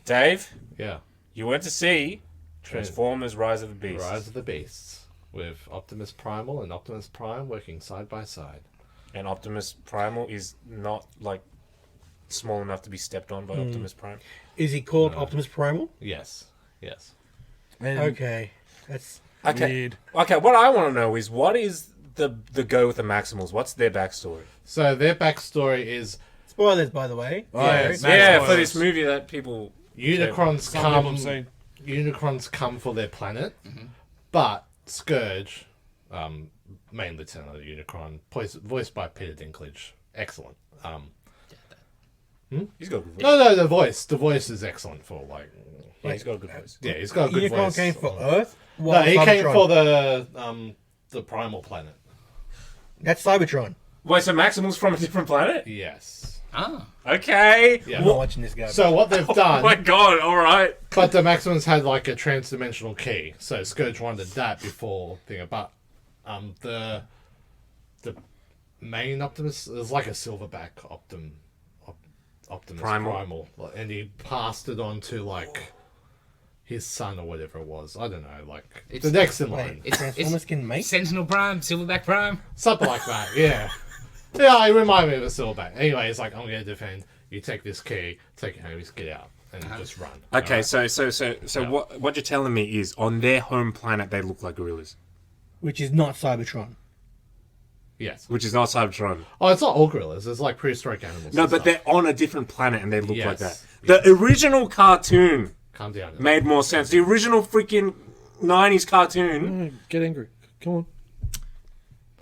Dave, Yeah. you went to see Transformers: Rise of the Beasts. Rise of the Beasts with Optimus Primal and Optimus Prime working side by side. And Optimus Primal is not like small enough to be stepped on by Optimus Prime. Is he called Optimus Primal? Yes. Yes. And Okay, that's Okay. weird. Okay, what I want to know is what is the go with the Maximals? What's their backstory? So their backstory is spoilers, by the way. Oh, yes. Yeah, Maximals. for this movie that people. Unicrons Some people come. have seen. Unicrons come for their planet, but Scourge, main lieutenant of Unicron, voiced by Peter Dinklage, excellent. He's got a good voice. No, the voice is excellent for like. Yeah, he's got a good voice. Yeah, he's got a good Unicron voice. came for Earth. No, he came Cybertron. for the primal planet. That's Cybertron. Wait, so Maximals from a different planet? Yes. Ah. Okay. Yeah. I'm not watching this guy. So what they've Oh done, my god, alright. but the Maximals had like a trans-dimensional key, so Scourge wanted that before thing. But the main Optimus is like a silverback Optimus Primal, and he passed it on to like his son or whatever it was. I don't know, like It's- the next in line, Wait, Transformers can make. Sentinel Prime, Silverback Prime. something like that. Yeah, yeah, it reminded me of a silverback. Anyway, it's like I'm gonna defend. You take this key, take it home, just get out, and just run. Okay, Alright? so what you're telling me is on their home planet they look like gorillas. Which is not Cybertron. Yes. Which is not Cybertron. Oh, it's not all gorillas. It's like prehistoric animals. No, and but stuff. they're on a different planet and they look like that. Yes, The original cartoon Calm down. made more sense. The original freaking 90s cartoon. Get angry. Come on.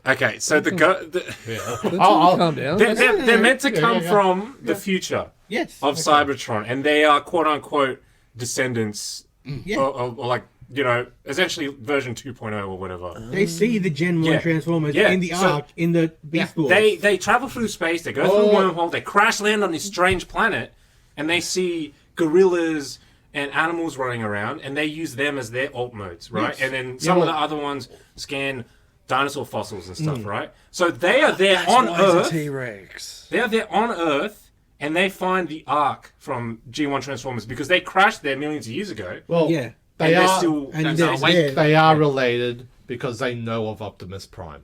Okay, so Calm down. they're meant to come yeah. from the future Yes. of Cybertron, and they are quote unquote descendants, Yeah. or like, you know, essentially version 2.0 or whatever. They see the Gen 1 Yeah. Transformers Yeah, in the so- Ark, in the Beast Wars. They travel through space, they go through a wormhole, they crash land on this strange planet, and they see gorillas and animals running around, and they use them as their alt modes, right? Yes. And then some of the other ones scan dinosaur fossils and stuff, right? So they are there on Earth. T-Rex. They're there on Earth, and they find the Ark from G1 Transformers because they crashed there millions of years ago. Well, Yeah. they and they're are. still. and that's they're not- wait, there. They are related because they know of Optimus Prime.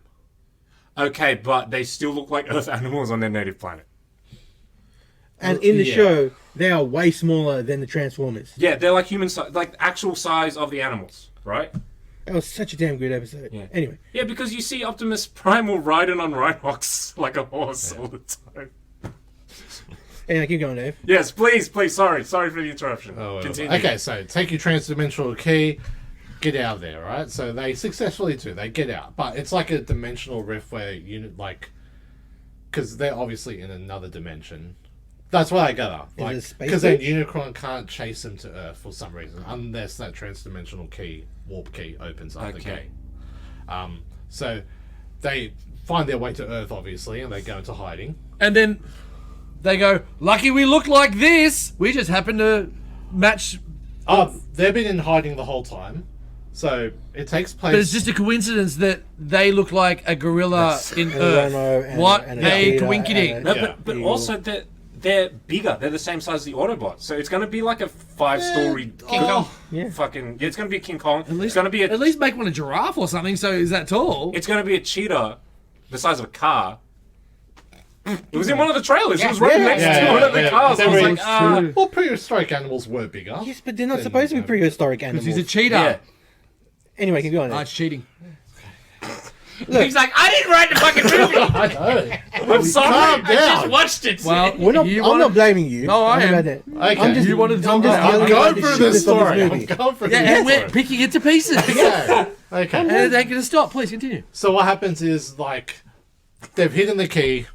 Okay, but they still look like Earth animals on their native planet. And in the Yeah. show, they are way smaller than the Transformers. Yeah, they're like human size, like actual size of the animals, right? That was such a damn good episode. Yeah. Anyway, Yeah, because you see Optimus Primal riding on Rhinox like a horse all the time. anyway, keep going, Dave. Yes, please. Sorry for the interruption. Oh, Continue. okay, so take your trans-dimensional key, get out of there, right? So they successfully do. They get out, but it's like a dimensional rift where you like, because they're obviously in another dimension. That's what I gather. Is Like, it a space because then bridge? Unicron can't chase them to Earth for some reason, unless that trans-dimensional key, warp key, opens up the Okay. gate. So they find their way to Earth, obviously, and they go into hiding. And then they go, lucky we look like this. We just happen to match. Oh, they've been in hiding the whole time. So it takes place. But it's just a coincidence that they look like a gorilla in And Earth. Ramo and- What and a cheetah coinkydink. and No, Yeah. but Eagle. also they're bigger. They're the same size as the Autobots, so it's going to be like a 5-story King Kong. Yeah. fucking. Yeah, it's going to be a King Kong. At least, it's going to be at a. least make one a giraffe or something. So is that tall? It's going to be a cheetah, the size of a car. It was in one of the trailers. It was right Yeah. next Yeah, to one of the yeah. cars. I was They're like, in- Well, prehistoric animals were bigger. Yes, but they're not supposed to be prehistoric animals. Because he's a cheetah. yeah. Anyway, keep going. Oh, Dave. it's cheating. He's like, I didn't write the fucking movie. I know. I'm sorry. Calm I just down. watched it. Well, We're not, you I'm wanna- not blaming you. No, I Don't am. worry about that. Okay. I'm just, You wanted to I'm talk just about- yelling I'm about going through the this shitness of story. I'm movie. going through Yeah, this and we're story. picking it to pieces. Okay. Okay. And they're going to stop. Please continue. So what happens is like they've hidden the key.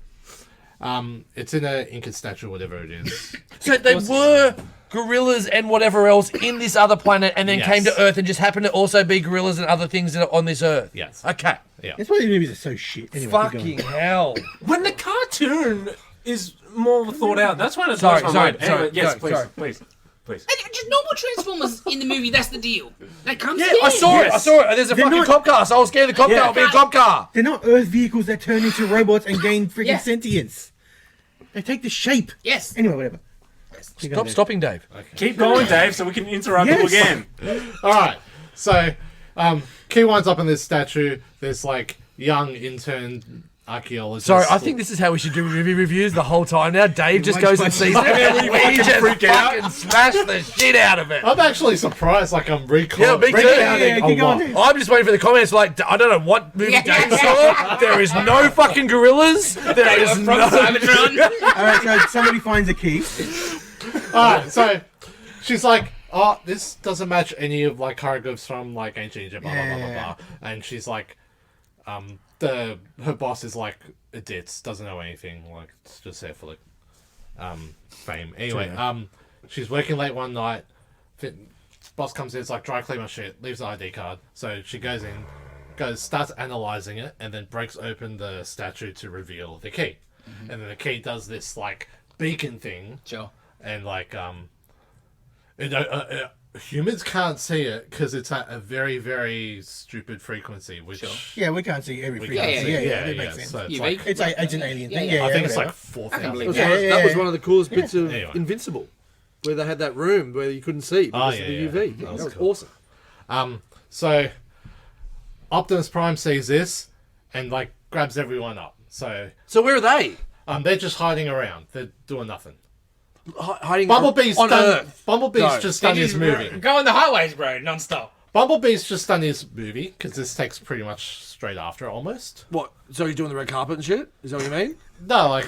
It's in a Inca statue, whatever it is. So they were gorillas and whatever else in this other planet, and then Yes. came to Earth and just happened to also be gorillas and other things that are on this Earth. Yes. Okay. That's why these movies are so shit. Anyway, keep going. Fucking hell. When the cartoon is more thought out, that's when it Sorry, blows my sorry, mind. Anyway, sorry, yes, sorry, please, sorry. please. Just normal Transformers in the movie, that's the deal. That comes Yeah, in. I saw it. I Yes. saw it. There's a They're fucking not- cop car, so I was scared the cop car would be a cop car. They're not Earth vehicles that turn into robots and gain freaking Yeah. sentience. They take the shape. Yes. Anyway, whatever. Christ. Stop stopping, Dave. Keep going, Dave, so we can interrupt you again. All right. So, Key winds up in this statue. There's like young intern archaeologist. Sorry, I think this is how we should do movie reviews the whole time now. Dave just Watch goes and my- sees it. We just freak out. fucking smash the shit out of it. I'm actually surprised. Like I'm Yeah, me too. recounting keep a going. lot. I'm just waiting for the comments like, I don't know what movie Dave saw. There is no fucking gorillas. There is From no... Cybertron. All right, so somebody finds a key. All right. So she's like, "Oh, this doesn't match any of like hieroglyphs from like ancient Egypt." Blah blah blah blah blah. And she's like, her boss is like a ditz, doesn't know anything. Like it's just there for like fame. Anyway, she's working late one night. Boss comes in, it's like dry clean my shit, leaves the ID card. So she goes in, starts analyzing it, and then breaks open the statue to reveal the key. And then the key does this like beacon thing, Sure. and like humans can't see it because it's at a very very stupid frequency, which Yeah, we can't see every we frequency. can't see. Yeah, that makes sense. So it's You like, It's an alien thing. Yeah, Yeah, I think it's whatever. like 4,000. believe Yeah, yeah, That was yeah. one of the coolest bits of Anyway. Invincible, where they had that room where you couldn't see because yeah, of the yeah. UV. That That was was cool. awesome. So Optimus Prime sees this and like grabs everyone up. So So where are they? they're just hiding around. They're doing nothing. Hiding Bumblebee's on done. Earth. Bumblebee's No. just done his movie. Go on the highways, bro, non-stop. Bumblebee's just done his movie because this takes pretty much straight after almost. What? So he's doing the red carpet and shit? Is that what you mean? No, like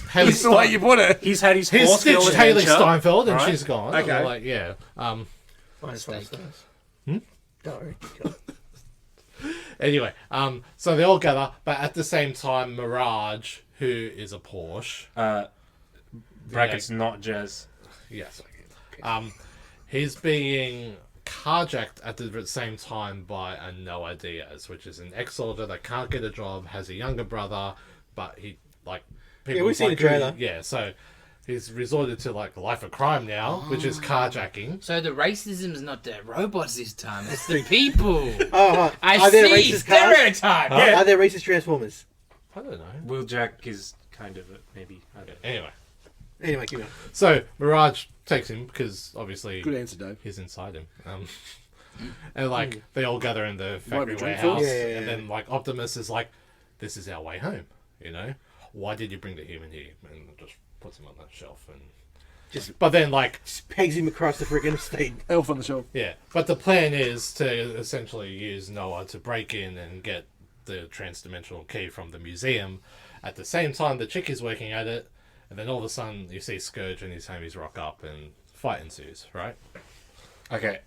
Haley That's the way you put it. He's had his He's horse stitched Haley adventure. Steinfeld and right? she's gone. Okay. And like yeah. Fine, fine, stars. Don't worry. Anyway, so they all gather, but at the same time, Mirage, who is a Porsche, Brackets, not jazz. yes, he's being carjacked at the same time by a Noah Diaz, which is an ex-soldier that can't get a job, has a younger brother, but he like people we've seen like, the trailer. Yeah, so he's resorted to like life of crime now, which is carjacking. So the racism's not the robots this time, it's the people. Oh, I are there see racist cars? stereotype. Are there racist Transformers? I don't know. Wheeljack is kind of it, maybe. I don't know. Anyway, Anyway, keep going. so Mirage takes him because obviously Good answer, Dave. he's inside him. And like they all gather in the factory be drink warehouse, full? Yeah. and then like Optimus is like, "This is our way home." You know, why did you bring the human here? And just puts him on that shelf and But then like Just pegs him across the freaking estate. Elf on the shelf. yeah, but the plan is to essentially use Noah to break in and get the transdimensional key from the museum. At the same time, the chick is working at it, and then all of a sudden you see Scourge and his homies rock up and fight ensues. Right? Okay.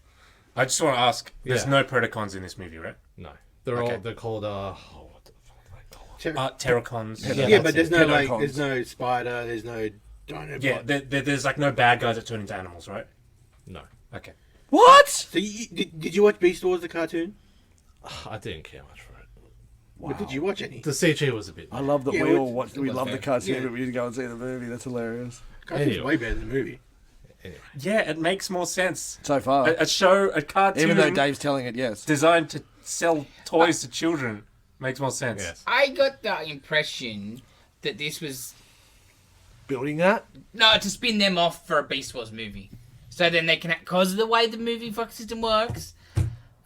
I just want to ask, there's Yeah. no Predacons in this movie, right? No, they're Okay. all they're called what the fuck are they called? Terracons. Yeah, but there's no Pedocons. like, there's no spider, there's no Dinobot. Yeah, there's like no bad guys that turn into animals, right? No, Okay. What? So did you watch Beast Wars the cartoon? I didn't care much for it. Or did you watch any? The CG was a bit. I love that Yeah, we well, all watched. We was love the fair. cartoon, Yeah. but we didn't go and see the movie. That's hilarious. Cartoon's Anyway. way better than the movie. Yeah, it makes more sense. So far, A cartoon even though Dave's telling it, yes. designed to sell toys to children makes more sense. Yes. I got the impression that this was Building that. to spin them off for a Beast Wars movie. So then they can, because of the way the movie fuck system works,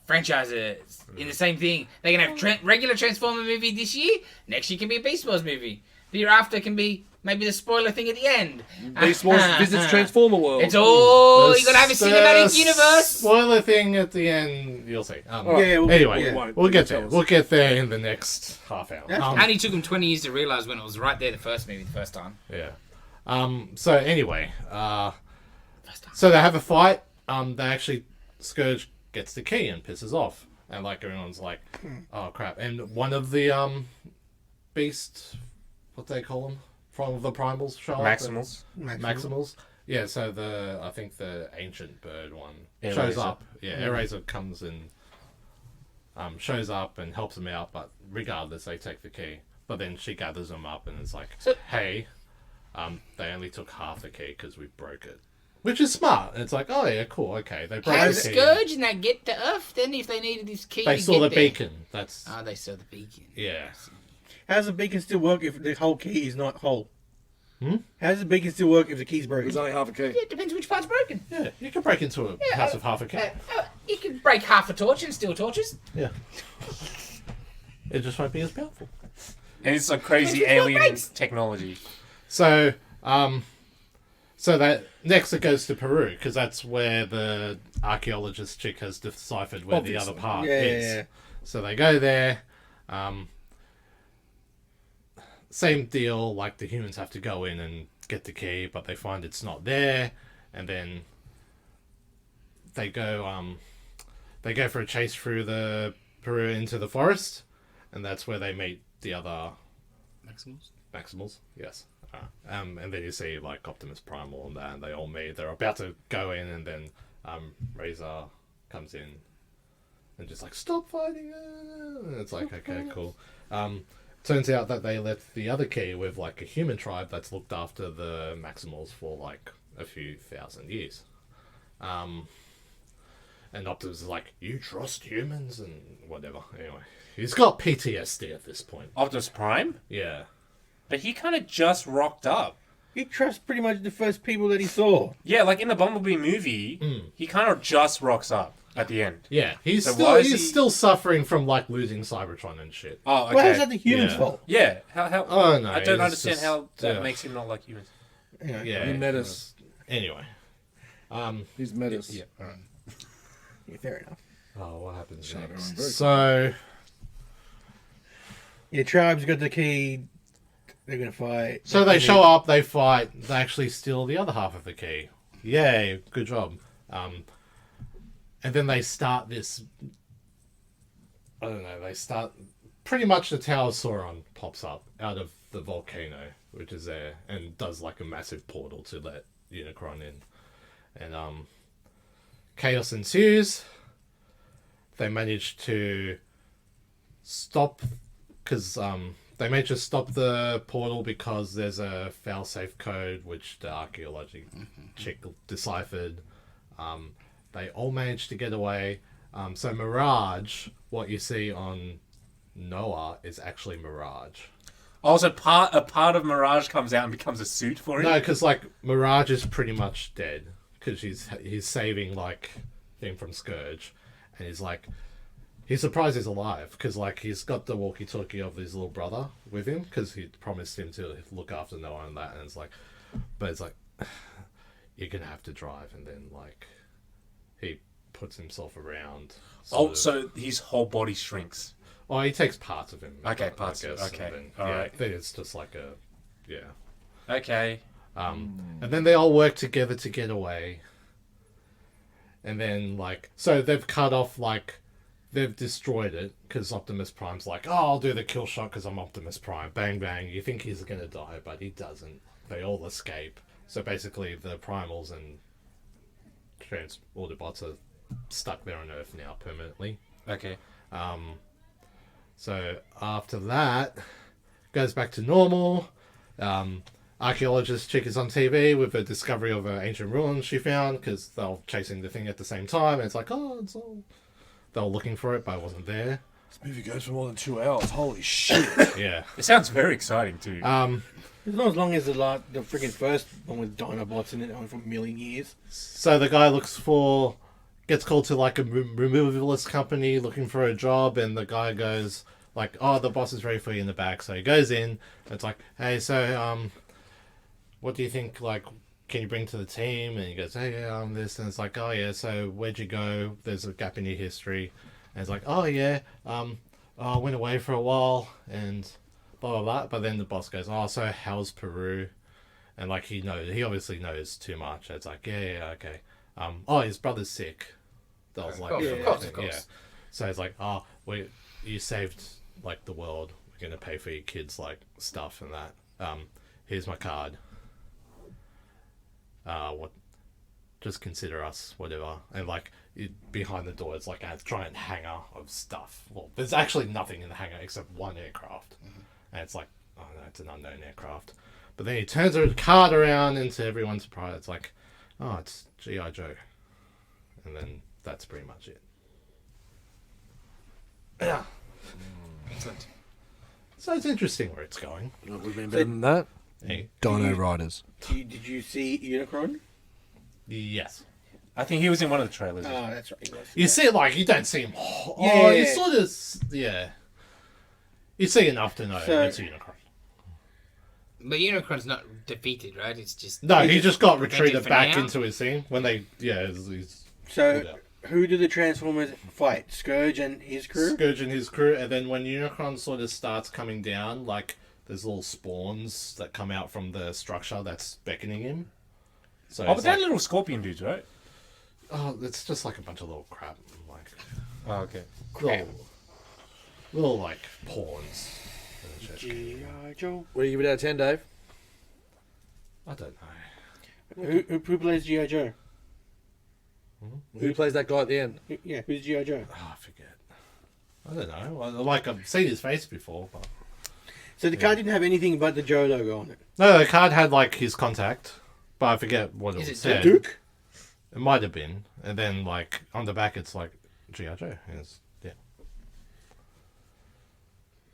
franchises in the same thing. They can have regular Transformer movie this year. Next year can be a Beast Wars movie. The year after can be maybe the spoiler thing at the end. Beast Wars visits Transformer World. It's all you gotta have a cinematic universe. Spoiler thing at the end, you'll see. Yeah, well, anyway, yeah. we'll get there. We'll get there in the next half hour. That's And it took them 20 years to realise when it was right there the first movie, the first time. Yeah. So anyway, so they have a fight. They actually Scourge gets the key and pisses off, and like everyone's like, "Oh crap!" And one of the beast, what they call them from the primals show up. Maximals. Maximals. Yeah, so I think the ancient bird one Air shows Razor. up. Yeah, Eraser comes and shows up and helps them out, but regardless, they take the key. But then she gathers them up and it's like, hey, they only took half the key because we broke it. Which is smart. And it's like, oh yeah, cool, okay. They broke How the does key. Scourge and that get to Earth then if they needed this key They to saw get the there? beacon. That's, They saw the beacon. yeah. How does the beacon still work if the whole key is not whole? How does the beacon still work if the key's broken? It's only half a key. Yeah, it depends which part's broken. Yeah, you can break into a house of half a key. You can break half a torch and steal torches. Yeah. It just won't be as powerful. And it's like crazy Which one alien breaks? technology. So, so that next it goes to Peru because that's where the archaeologist chick has deciphered where the other Obviously. part Yeah, is. yeah, yeah. So they go there. Same deal. Like the humans have to go in and get the key, but they find it's not there, and then they go for a chase through the Peru into the forest, and that's where they meet the other Maximals, yes. And then you see like Optimus Prime all that, and they all meet. They're about to go in, and then Razor comes in and just like stop fighting. And it's like okay, cool. Turns out that they left the other key with like a human tribe that's looked after the Maximals for like a few thousand years. And Optimus is like, you trust humans and whatever. Anyway, he's got PTSD at this point. Optimus Prime? Yeah. But he kind of just rocked up. He trusts pretty much the first people that he saw. Yeah, like in the Bumblebee movie, he kind of just rocks up at the end. Yeah, he's So still why is he's he- still suffering from like losing Cybertron and shit. Oh, okay. Well, how's that the human's Yeah. fault? Yeah, how Oh, no, I don't it's understand just- how that yeah. makes him not like humans. Anyway, Yeah. He met us. Anyway. He's met us. Yeah, alright. yeah, fair enough. Oh, what happens Shut next? up. Very So Yeah, tribe's got the key. They're gonna fight. so they show up, they fight, they actually steal the other half of the key. Yay, good job. And then they start this. I don't know. They start pretty much the Tower of Sauron pops up out of the volcano, which is there, and does like a massive portal to let Unicron in, and chaos ensues. They manage to stop because they manage to stop the portal because there's a fail-safe code which the archaeology chick deciphered. They all managed to get away. So Mirage, what you see on Noah, is actually Mirage. Also, a part of Mirage comes out and becomes a suit for him. No, because like Mirage is pretty much dead because he's saving like thing from Scourge, and he's surprised he's alive because like he's got the walkie-talkie of his little brother with him because he promised him to look after Noah and that, and it's like, but it's like you're gonna have to drive, and then like he puts himself around. Oh, of- so his whole body shrinks. oh, he takes parts of him. Okay, I parts of it, guess, okay, and then, alright. Then it's just like a, yeah. Okay. And then they all work together to get away. And then, like, so they've cut off, like, they've destroyed it because Optimus Prime's like, oh, I'll do the kill shot because I'm Optimus Prime. Bang, bang. You think he's going to die, but he doesn't. They all escape. So basically, the Primals and Autobots are stuck there on Earth now permanently. Okay. So after that, goes back to normal. Archaeologist chick is on TV with a discovery of an ancient ruin she found because they were chasing the thing at the same time. And it's like, oh, it's all. They were looking for it, but it wasn't there. This movie goes for more than 2 hours. Holy shit. Yeah. It sounds very exciting too. It's not as long as the freaking first one with Dinobots in it on for a million years. So the guy gets called to like a removalist company looking for a job, and the guy goes like, "Oh, the boss is ready for you in the back." So he goes in. And it's like, "Hey, so what do you think? Like, can you bring to the team?" And he goes, "Hey, yeah, I'm this." And it's like, "Oh yeah, so where'd you go? There's a gap in your history." And it's like, "Oh yeah, I went away for a while and blah blah blah." But then the boss goes, "Oh, so how's Peru?" And like he obviously knows too much. It's like, yeah, okay. Oh, his brother's sick. That was like, Of course. yeah. So it's like, oh, you saved like the world. We're gonna pay for your kids like stuff and that. Here's my card. What? Just consider us, whatever. And like behind the door, it's like a giant hangar of stuff. Well, there's actually nothing in the hangar except one aircraft, and it's like, oh no, it's an unknown aircraft. But then he turns the card around, and to everyone's surprise, it's like, oh, it's G.I. Joe. And then that's pretty much it. Yeah. Excellent. So it's interesting where it's going. We've been better than that. Hey. Dino Riders. Did you see Unicron? Yes. I think he was in one of the trailers. Oh, that's right. He was. You see, like, you don't see him. Oh, Yeah. you sort of, yeah. You see enough to know So- it's a Unicron. But Unicron's not defeated, right? It's just No, he just got prevented retreated for back now. into his thing when they, he's So, Yeah. who do the Transformers fight? Scourge and his crew? Scourge and his crew, and then when Unicron sort of starts coming down, like, there's little spawns that come out from the structure that's beckoning him. So Oh, but it's they're like, little scorpion dudes, right? it's just like a bunch of little crap, like, Oh, okay. little like pawns. G.I. Joe. What do you give it out of 10, Dave? I don't know. Who plays G.I. Joe? Who plays that guy at the end? Yeah, who's G.I. Joe? Oh, I forget. I don't know. Like, I've seen his face before, but... So the card didn't have anything but the Joe logo on it. No, the card had, like, his contact, but I forget what Is it it said. Duke? It might have been. And then, like, on the back, it's like, G.I. Joe. Yeah.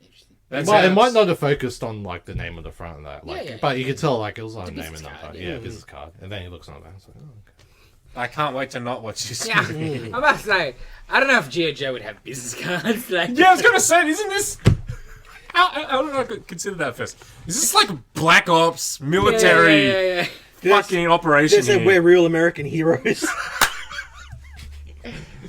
Interesting. That It might sounds- not have focused on, like, the name of the front of that. Like, Yeah, yeah. But you could tell, like, it was like a It's a name and business number. card, Yeah, business card. And then he looks on that. It's like, oh, okay. I can't wait to not watch this. Yeah, movie. I'm about to say, I don't know if G.I. Joe would have business cards. Like, Yeah, I was gonna say, isn't this? How did I consider that first? Is this like Black Ops military Yeah. fucking operation? They said here? we're real American heroes.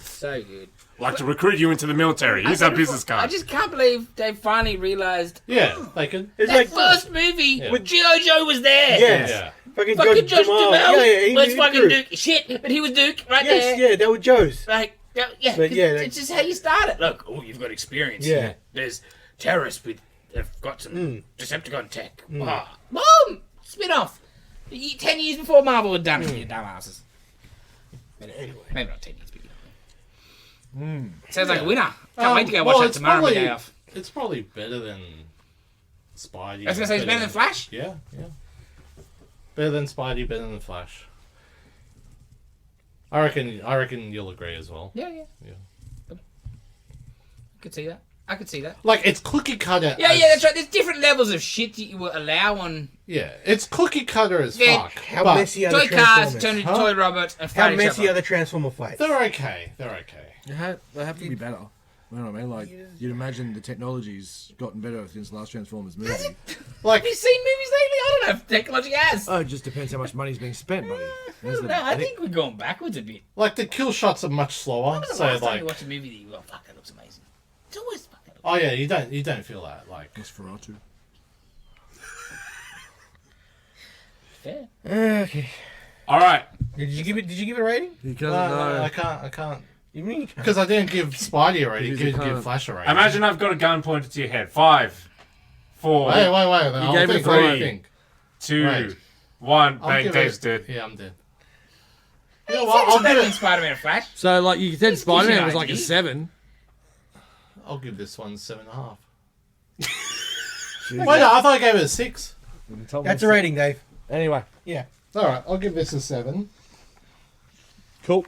So good. Like to recruit you into the military. Here's our business I card. just can't believe they finally realised Yeah, they could. It's that like first movie Yeah. with G.I. Joe was there. Yes. Yeah. Fucking Fucking Josh Duhamel. Yeah, Where's he fucking crew. Duke? Shit, but he was Duke right Yes, there. yeah, they were Joe's. Like, yeah, But 'cause yeah, it's just how you start it. Look, oh, you've got experience. Yeah. There's terrorists with, they've got some Decepticon tech. Ah, boom! Spin off. 10 years before Marvel had done it, you dumbasses. But anyway, maybe not 10 years, but you know. Sounds like a winner. Can't wait to go watch that it's tomorrow on my probably- day off. It's probably better than Spidey. I was gonna say it's better than Flash. Yeah, yeah. Better than Spidey, better than Flash. I reckon you'll agree as well. Yeah. Yeah. I could see that. I could see that. Like, it's cookie cutter. Yeah, as- that's right. There's different levels of shit that you will allow on Yeah, it's cookie cutter as Yeah, fuck. How but messy are the toy cars, Transformers? turn into Huh? toy robots, and How fight each messy other. are the Transformer fights? they're okay. They're okay. They have to be better. You know what I mean? Like, you'd imagine the technology's gotten better since the last Transformers movie. Like, Have you seen movies lately? I don't know if technology has. Oh, it just depends how much money's being spent, buddy. I think we're going backwards a bit. like the kill shots are much slower. When was the So last time like, you watch a movie that you go, fuck, that looks amazing? It's always fuck, that looks oh yeah, you don't feel that. Like, It's Ferratu. fair. Okay. All right. Did you give it a rating? He doesn't no, know. I can't. You mean you can't? Because I didn't give Spidey a rating. Because you Give can't. Flash a rating. Imagine I've got a gun pointed to your head. 5, 4, Wait. I'll gave it think, three. I'll think. 2, Right. 1. I'll Bang, give Dave's it- dead. Yeah, I'm dead. You know know what, what? I'll Better give than it- Spider-Man and Flash. So, like, you said Spider-Man an was like a idea. 7. I'll give this one 7.5. Jeez. Wait, no, I thought I gave it a 6. That's a rating, Dave. Anyway, Yeah. All right, I'll give this a 7. cool.